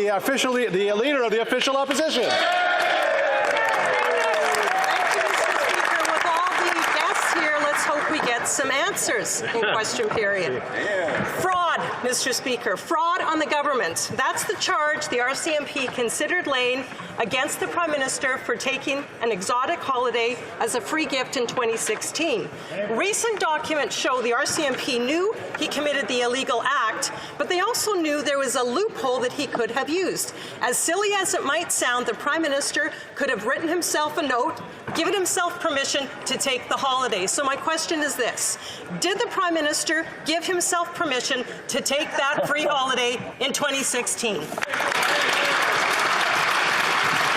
the leader of the official opposition. We get some answers in question period. Fraud, Mr. Speaker, fraud on the government. That's the charge the RCMP considered laying against the Prime Minister for taking an exotic holiday as a free gift in 2016. Recent documents show the RCMP knew he committed the illegal act, but they also knew there was a loophole that he could have used. As silly as it might sound, the Prime Minister could have written himself a note, given himself permission to take the holiday. So my question is this: did the Prime Minister give himself permission to take that free holiday in 2016?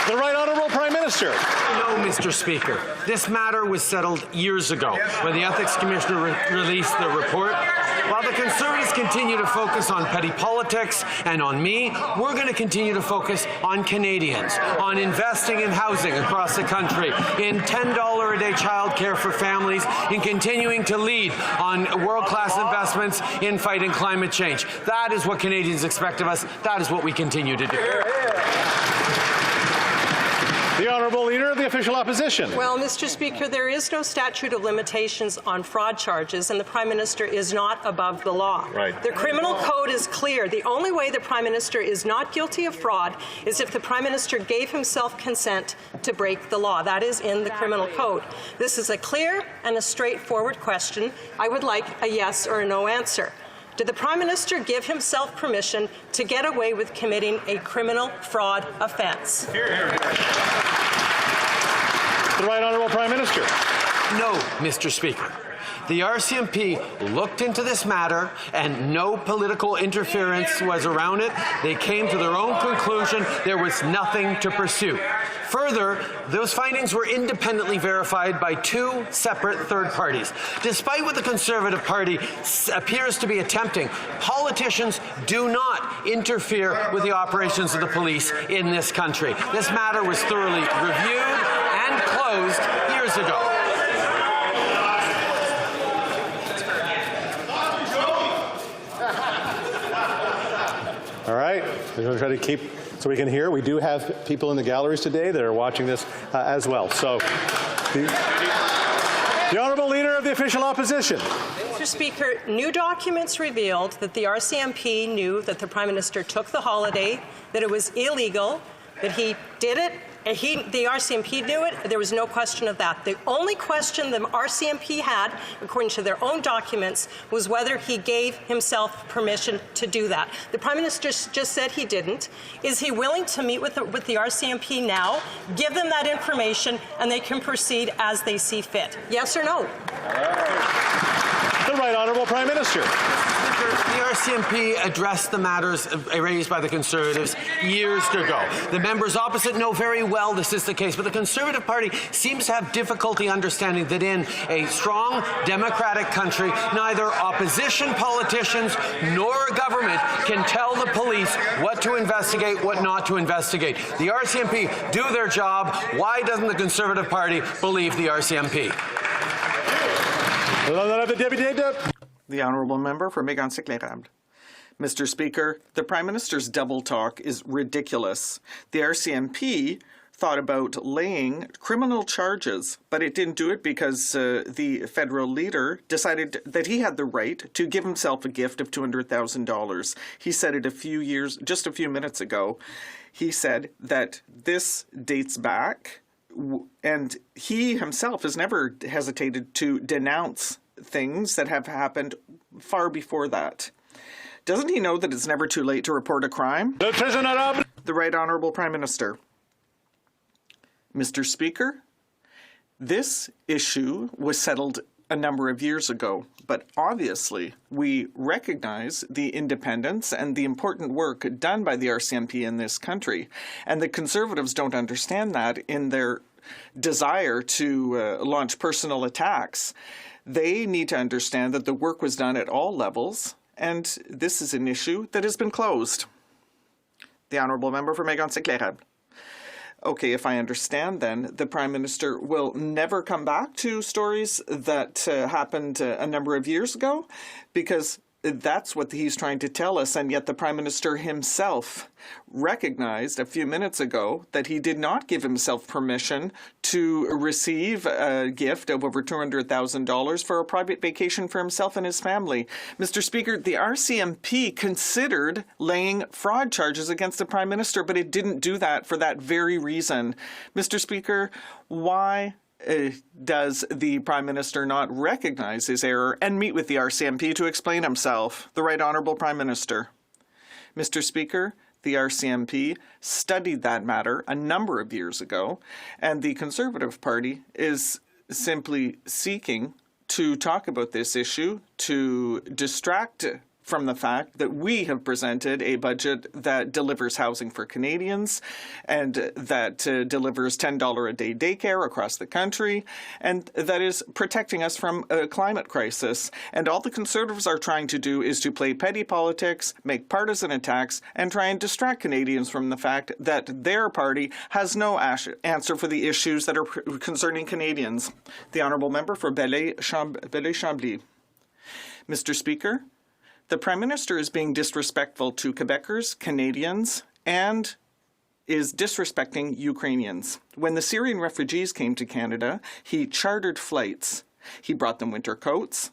The Right Honourable Prime Minister. No, Mr. Speaker. This matter was settled years ago when the Ethics Commissioner released the report. While the Conservatives continue to focus on petty politics and on me, we're going to continue to focus on Canadians, on investing in housing across the country, in $10 a day childcare for families, in continuing to lead on world-class investments in fighting climate change. That is what Canadians expect of us. That is what we continue to do. The Honourable Leader of the Official Opposition. Well, Mr. Speaker, there is no statute of limitations on fraud charges, and the Prime Minister is not above the law. Right. The criminal code is clear. The only way the Prime Minister is not guilty of fraud is if the Prime Minister gave himself consent to break the law. That is in the criminal code. This is a clear and a straightforward question. I would like a yes or a no answer. Did the Prime Minister give himself permission to get away with committing a criminal fraud offence? The Right Honourable Prime Minister. No, Mr. Speaker. The RCMP looked into this matter and no political interference was around it. They came to their own conclusion. There was nothing to pursue. Further, those findings were independently verified by two separate third parties. Despite what the Conservative Party appears to be attempting, politicians do not interfere with the operations of the police in this country. This matter was thoroughly reviewed and closed years ago. All right, we're going to try to keep so we can hear. We do have people in the galleries today that are watching this as well. So, the Honourable Leader of the Official Opposition. Mr. Speaker, new documents revealed that the RCMP knew that the Prime Minister took the holiday, that it was illegal, that he did it. The RCMP knew it. There was no question of that. The only question the RCMP had, according to their own documents, was whether he gave himself permission to do that. The Prime Minister just said he didn't. Is he willing to meet with the RCMP now, give them that information, and they can proceed as they see fit? Yes or no? The Right Honourable Prime Minister. The RCMP addressed the matters raised by the Conservatives years ago. The members opposite know very well this is the case, but the Conservative Party seems to have difficulty understanding that in a strong democratic country, neither opposition politicians nor government can tell the police what to investigate, what not to investigate. The RCMP do their job. Why doesn't the Conservative Party believe the RCMP? The Honourable Member for Mégantic-L'Érable. Mr. Speaker, the Prime Minister's double talk is ridiculous. The RCMP thought about laying criminal charges, but it didn't do it because the federal leader decided that he had the right to give himself a gift of $200,000. He said it just a few minutes ago. He said that this dates back, and he himself has never hesitated to denounce things that have happened far before that. Doesn't he know that it's never too late to report a crime? The Right Honourable Prime Minister. Mr. Speaker, this issue was settled a number of years ago, but obviously we recognize the independence and the important work done by the RCMP in this country, and the Conservatives don't understand that in their desire to launch personal attacks. They need to understand that the work was done at all levels, and this is an issue that has been closed. The Honourable Member for Mégantic-L'Érable. Okay, if I understand then, the Prime Minister will never come back to stories that happened a number of years ago, because That's what he's trying to tell us, and yet the Prime Minister himself recognized a few minutes ago that he did not give himself permission to receive a gift of over $200,000 for a private vacation for himself and his family. Mr. Speaker, the RCMP considered laying fraud charges against the Prime Minister, but it didn't do that for that very reason. Mr. Speaker, why does the Prime Minister not recognize his error and meet with the RCMP to explain himself? The Right Honourable Prime Minister. Mr. Speaker, the RCMP studied that matter a number of years ago, and the Conservative Party is simply seeking to talk about this issue to distract from the fact that we have presented a budget that delivers housing for Canadians and that delivers $10 a day daycare across the country and that is protecting us from a climate crisis. And all the Conservatives are trying to do is to play petty politics, make partisan attacks, and try and distract Canadians from the fact that their party has no answer for the issues that are concerning Canadians. The Honourable Member for Belleuil-Chambly. Mr. Speaker, the Prime Minister is being disrespectful to Quebecers, Canadians, and is disrespecting Ukrainians. When the Syrian refugees came to Canada, he chartered flights. He brought them winter coats.